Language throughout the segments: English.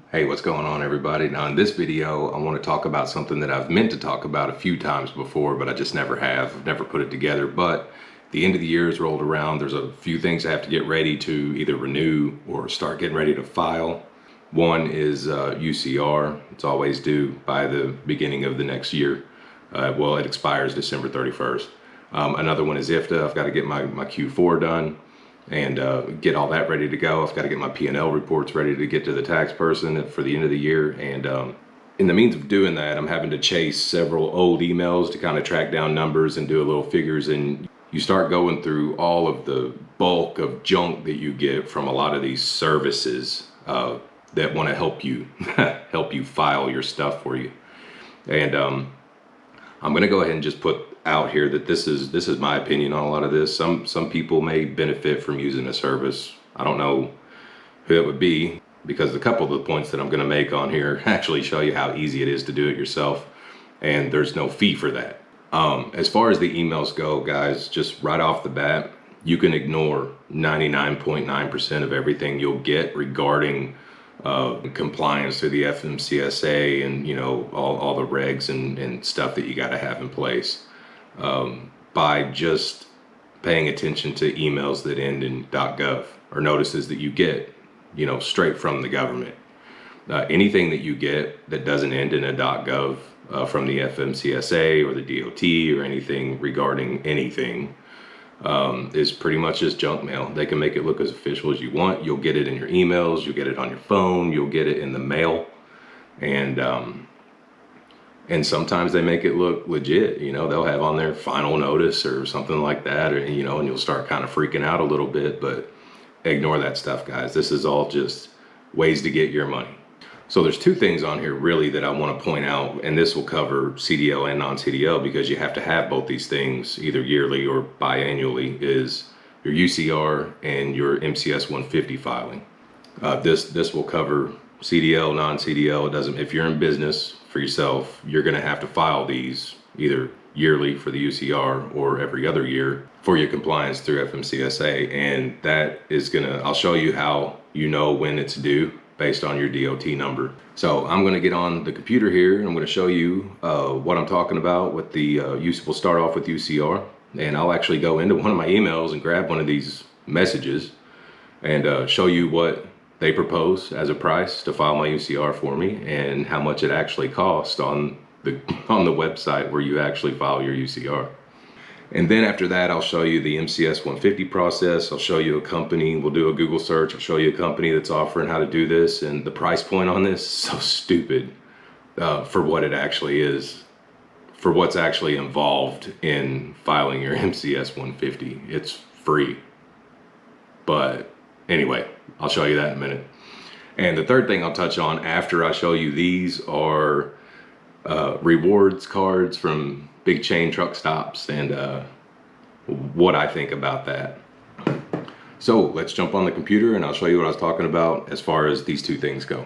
Hey, what's going on, everybody? Now in this video, I want to talk about something that I've meant to talk about a few times before, but I just never have. I've never put it together, but the end of the year is rolled around. There's a few things I have to get ready to either renew or start getting ready to file. One is UCR. It's always due by the beginning of the next year. Well, it expires December 31st. Another one is IFTA. I've got to get my Q4 done and get all that ready to go. I've got to get my P&L reports ready to get to the tax person for the end of the year. And in the means of doing that, I'm having to chase several old emails to kind of track down numbers and do a little figures. And you start going through all of the bulk of junk that you get from a lot of these services that want to help you help you file your stuff for you. And I'm going to go ahead and just put out here that this is my opinion on a lot of this. Some people may benefit from using a service. I don't know who it would be, because a couple of the points that I'm going to make on here actually show you how easy it is to do it yourself, and there's no fee for that. As far as the emails go, guys, just right off the bat, you can ignore 99.9% of everything you'll get regarding compliance to the FMCSA and all the regs and stuff that you got to have in place, by just paying attention to emails that end in .gov or notices that you get straight from the government. Anything that you get that doesn't end in a .gov from the FMCSA or the DOT or anything regarding anything is pretty much just junk mail. They can make it look as official as you want. You'll get it in your emails, you'll get it on your phone, you'll get it in the mail, and sometimes they make it look legit. They'll have on their final notice or something like that, or and you'll start kind of freaking out a little bit. But ignore that stuff, guys. This is all just ways to get your money. So there's two things on here really that I want to point out, and this will cover CDL and non-CDL, because you have to have both these things either yearly or biannually, is your UCR and your MCS150 filing. This will cover CDL, non-CDL. It doesn't, if you're in business for yourself, you're going to have to file these either yearly for the UCR or every other year for your compliance through FMCSA. And that is I'll show you how when it's due based on your DOT number. So I'm going to get on the computer here and I'm going to show you what I'm talking about with the we'll start off with UCR, and I'll actually go into one of my emails and grab one of these messages and show you what they propose as a price to file my UCR for me and how much it actually costs on the website where you actually file your UCR. And then after that, I'll show you the MCS 150 process. I'll show you a company. We'll do a Google search. I'll show you a company that's offering how to do this. And the price point on this is so stupid for what it actually is, for what's actually involved in filing your MCS 150. It's free. But anyway, I'll show you that in a minute. And the third thing I'll touch on after I show you these are rewards cards from big chain truck stops and what I think about that. So let's jump on the computer and I'll show you what I was talking about as far as these two things go.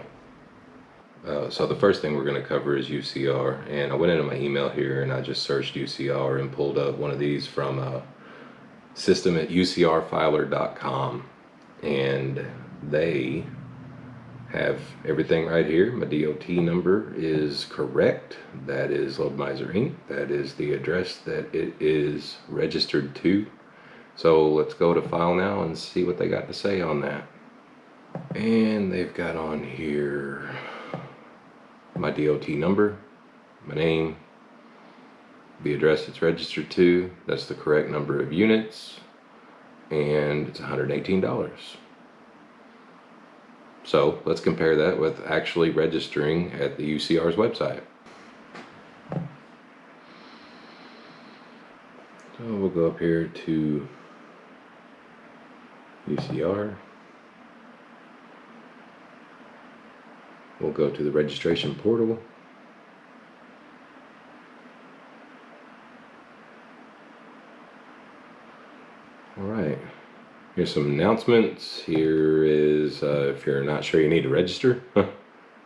So the first thing we're going to cover is UCR, and I went into my email here and I just searched UCR and pulled up one of these from a system at UCRfiler.com, and they have everything right here. My DOT number is correct. That is Mizer Inc. That is the address that it is registered to. So let's go to file now and see what they got to say on that. And they've got on here my DOT number, my name, the address it's registered to, that's the correct number of units, and it's $118. So let's compare that with actually registering at the UCR's website. So we'll go up here to UCR. We'll go to the registration portal. All right. Here's some announcements. Here is if you're not sure you need to register,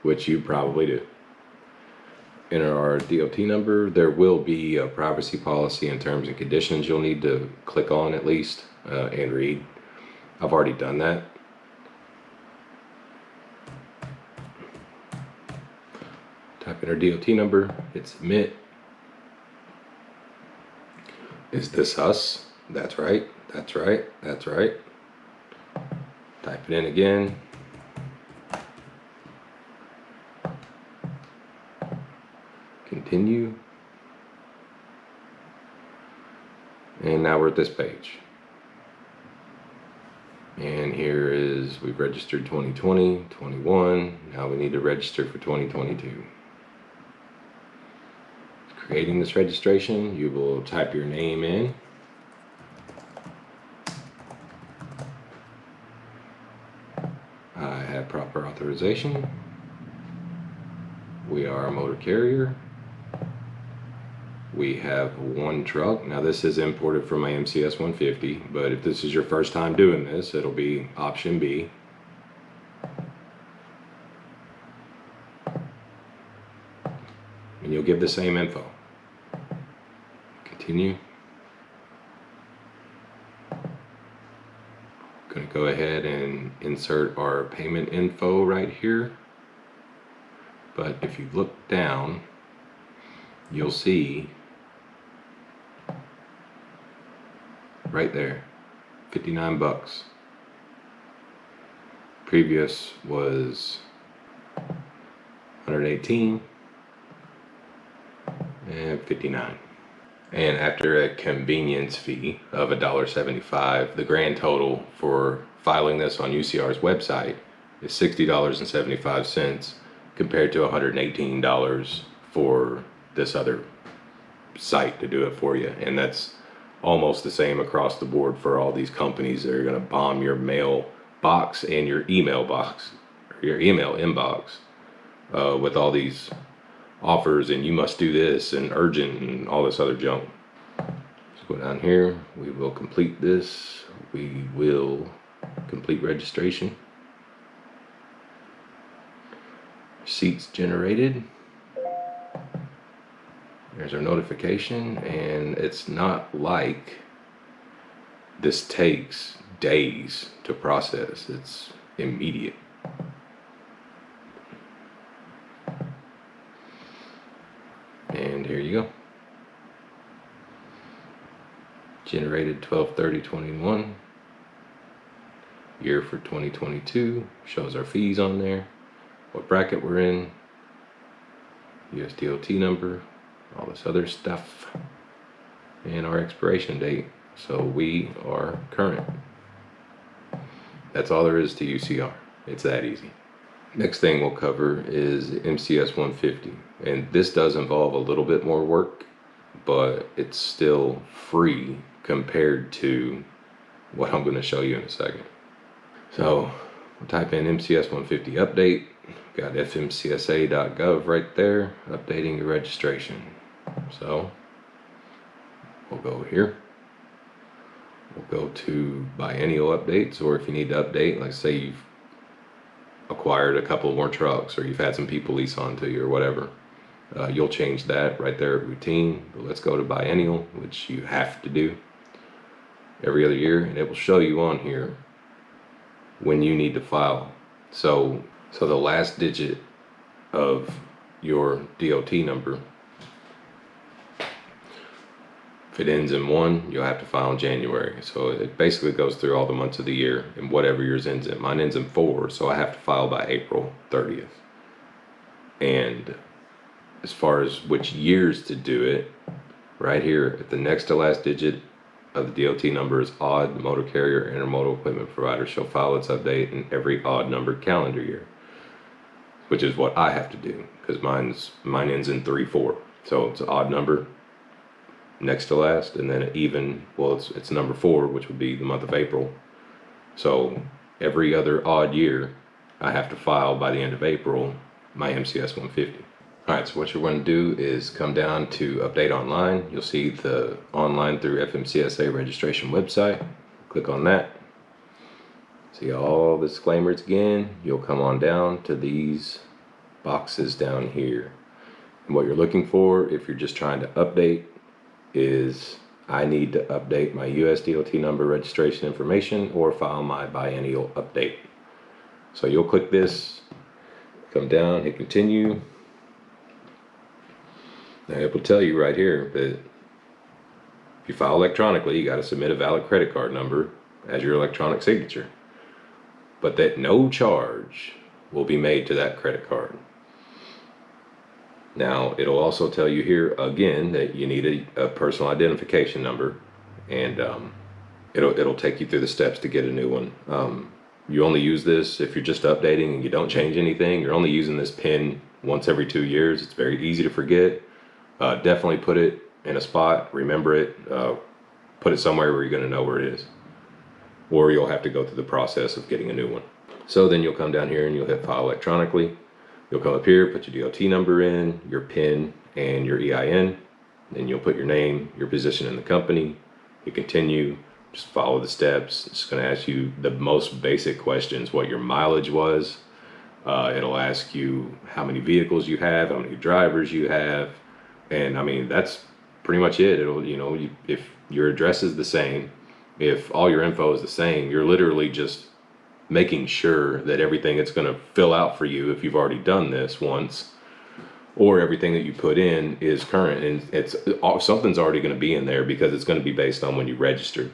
which you probably do. Enter our DOT number. There will be a privacy policy and terms and conditions you'll need to click on at least and read. I've already done that. Type in our DOT number, hit submit. Is this us? That's right, that's right, that's right. Type it in again. Continue. And now we're at this page. And here is, we've registered 2020, 21. Now we need to register for 2022. Creating this registration, you will type your name in. I have proper authorization. We are a motor carrier. We have one truck. Now this is imported from my MCS150, but if this is your first time doing this, it'll be option B. And you'll give the same info. Continue. Going to go ahead and insert our payment info right here. But if you look down, you'll see right there, 59 bucks. Previous was 118 and 59. And after a convenience fee of $1.75, the grand total for filing this on UCR's website is $60.75 compared to $118 for this other site to do it for you. And that's almost the same across the board for all these companies that are going to bomb your mail box and your email box, or your email inbox with all these offers and you must do this and urgent and all this other junk. Let's go down here. We will complete this. We will complete registration. Receipts generated. There's our notification, and it's not like this takes days to process. It's immediate. And here you go. Generated 12/30/21. Year for 2022. Shows our fees on there. What bracket we're in. USDOT number. All this other stuff. And our expiration date. So we are current. That's all there is to UCR. It's that easy. Next thing we'll cover is MCS150, and this does involve a little bit more work, but it's still free compared to what I'm going to show you in a second. So we'll type in MCS150 update. Got fmcsa.gov right there, updating your registration. So we'll go here. We'll go to biennial updates, or if you need to update, like say you've acquired a couple more trucks or you've had some people lease onto you or whatever, you'll change that right there at routine. But let's go to biennial, which you have to do every other year, and it will show you on here when you need to file. So the last digit of your DOT number, if it ends in 1, you'll have to file in January. So it basically goes through all the months of the year and whatever yours ends in. Mine ends in 4, so I have to file by April 30th. And as far as which years to do it, right here at the next to last digit of the DOT number is odd. The motor carrier intermodal equipment provider shall file its update in every odd numbered calendar year, which is what I have to do because mine ends in 3/4. So it's an odd number next to last, and then an even, well, it's number 4, which would be the month of April. So every other odd year I have to file by the end of April my MCS150. Alright, so what you're going to do is come down to update online. You'll see the online through FMCSA registration website. Click on that. See all the disclaimers again. You'll come on down to these boxes down here. And what you're looking for, if you're just trying to update, is I need to update my USDOT number registration information or file my biennial update. So you'll click this, come down, hit continue. Now it will tell you right here that if you file electronically, you got to submit a valid credit card number as your electronic signature, but that no charge will be made to that credit card. Now it'll also tell you here again that you need a personal identification number, and it'll take you through the steps to get a new one. You only use this if you're just updating and you don't change anything. You're only using this PIN once every 2 years. It's very easy to forget. Definitely put it in a spot, remember it, put it somewhere where you're going to know where it is, or you'll have to go through the process of getting a new one. So then you'll come down here and you'll hit file electronically. You'll come up here, put your DOT number in, your PIN, and your EIN. Then you'll put your name, your position in the company. You continue, just follow the steps. It's going to ask you the most basic questions, what your mileage was. It'll ask you how many vehicles you have, how many drivers you have. And I mean, that's pretty much it. It'll, if your address is the same, if all your info is the same, you're literally just making sure that everything it's going to fill out for you, if you've already done this once, or everything that you put in is current, and something's already going to be in there because it's going to be based on when you registered.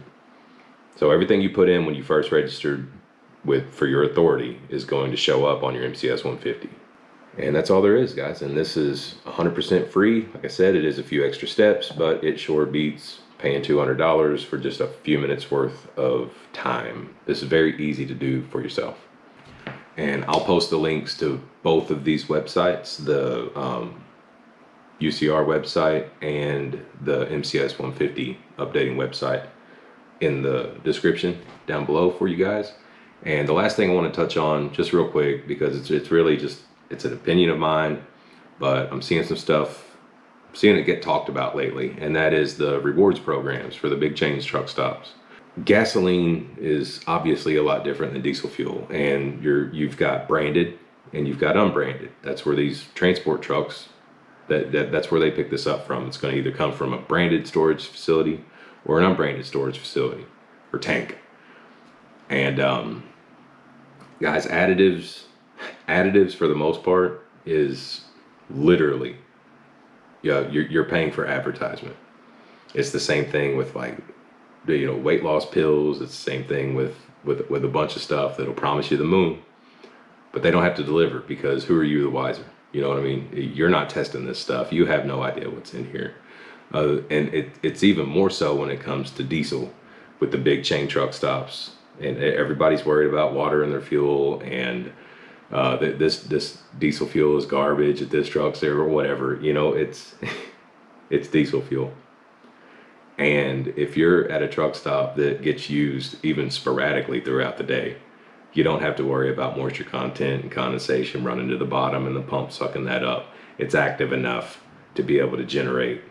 So everything you put in when you first registered for your authority is going to show up on your MCS 150. And that's all there is, guys. And this is 100% free. Like I said, it is a few extra steps, but it sure beats paying $200 for just a few minutes worth of time. This is very easy to do for yourself. And I'll post the links to both of these websites, the UCR website and the MCS 150 updating website, in the description down below for you guys. And the last thing I want to touch on just real quick, because it's really just, it's an opinion of mine, but I'm seeing some stuff, seeing it get talked about lately, and that is the rewards programs for the big chains truck stops. Gasoline is obviously a lot different than diesel fuel, and you've got branded and you've got unbranded. That's where these transport trucks, that's where they pick this up from. It's going to either come from a branded storage facility or an unbranded storage facility or tank. And guys, additives for the most part is literally, yeah, you're paying for advertisement. It's the same thing with like, weight loss pills. It's the same thing with a bunch of stuff that'll promise you the moon, but they don't have to deliver, because who are you the wiser? You know what I mean? You're not testing this stuff. You have no idea what's in here. And it's even more so when it comes to diesel with the big chain truck stops, and everybody's worried about water in their fuel, and this diesel fuel is garbage at this truck there or whatever. It's it's diesel fuel. And if you're at a truck stop that gets used even sporadically throughout the day, you don't have to worry about moisture content and condensation running to the bottom and the pump sucking that up. It's active enough to be able to generate,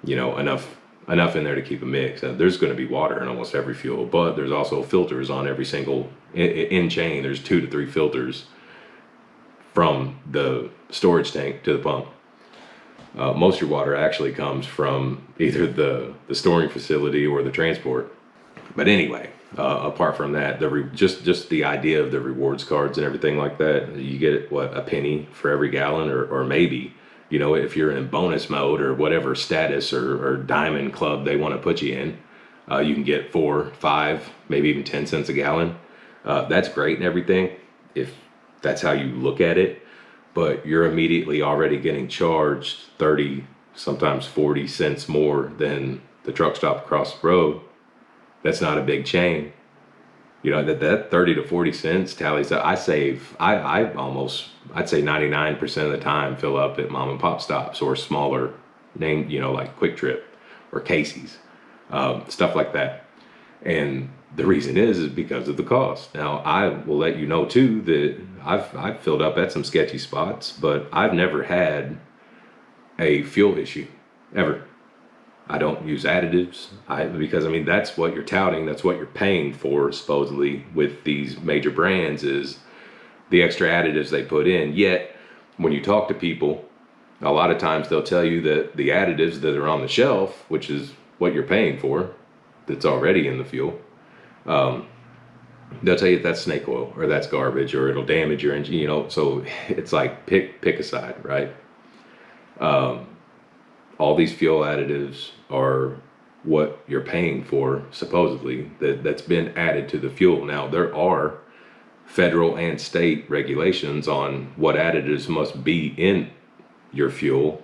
enough in there to keep a mix. And there's going to be water in almost every fuel, but there's also filters on every single in chain. There's 2 to 3 filters from the storage tank to the pump. Most of your water actually comes from either the storing facility or the transport. But anyway, apart from that, just the idea of the rewards cards and everything like that, you get a penny for every gallon, or maybe, if you're in bonus mode or whatever status or diamond club they want to put you in, you can get 4, 5, maybe even 10 cents a gallon. That's great and everything if that's how you look at it. But you're immediately already getting charged 30, sometimes 40 cents more than the truck stop across the road. That's not a big chain. That 30 to 40 cents tallies up. I'd say 99% of the time fill up at mom and pop stops or smaller name, like Quick Trip or Casey's, stuff like that. And the reason is because of the cost. Now, I will let you know too that I've filled up at some sketchy spots, but I've never had a fuel issue ever. I don't use additives because that's what you're touting. That's what you're paying for supposedly with these major brands, is the extra additives they put in. Yet when you talk to people, a lot of times they'll tell you that the additives that are on the shelf, which is what you're paying for, that's already in the fuel, they'll tell you that's snake oil or that's garbage or it'll damage your engine, so it's like pick a side, right? all these fuel additives are what you're paying for, supposedly, that's been added to the fuel. Now, there are federal and state regulations on what additives must be in your fuel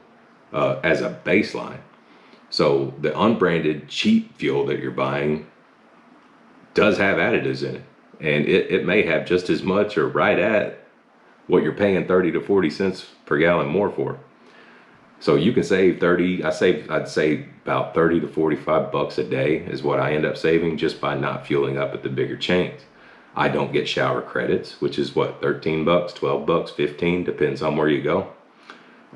as a baseline. So the unbranded cheap fuel that you're buying does have additives in it, and it may have just as much or right at what you're paying 30 to 40 cents per gallon more for. So you can save 30, I'd say about 30 to 45 bucks a day is what I end up saving just by not fueling up at the bigger chains. I don't get shower credits, which is what, 13 bucks, 12 bucks, 15, depends on where you go.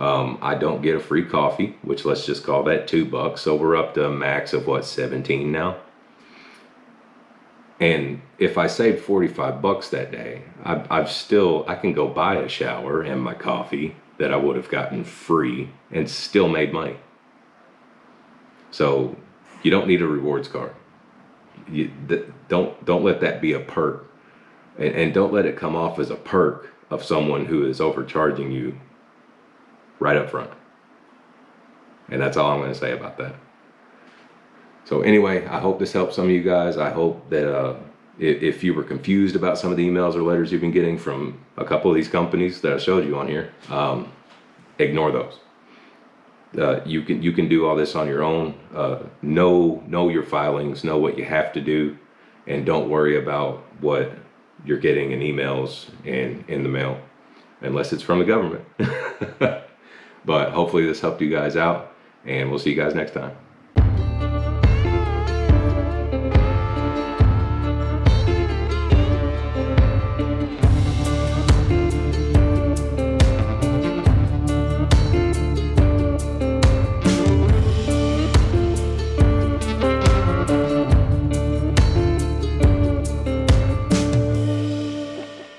I don't get a free coffee, which let's just call that $2. So we're up to a max of what, 17 now. And if I saved 45 bucks that day, I can go buy a shower and my coffee that I would have gotten free and still made money. So you don't need a rewards card. Don't let that be a perk, and don't let it come off as a perk of someone who is overcharging you right up front. And that's all I'm going to say about that. So anyway, I hope this helps some of you guys. I hope that if you were confused about some of the emails or letters you've been getting from a couple of these companies that I showed you on here, ignore those. You can do all this on your own. Know your filings, know what you have to do, and don't worry about what you're getting in emails and in the mail, unless it's from the government. But hopefully this helped you guys out, and we'll see you guys next time.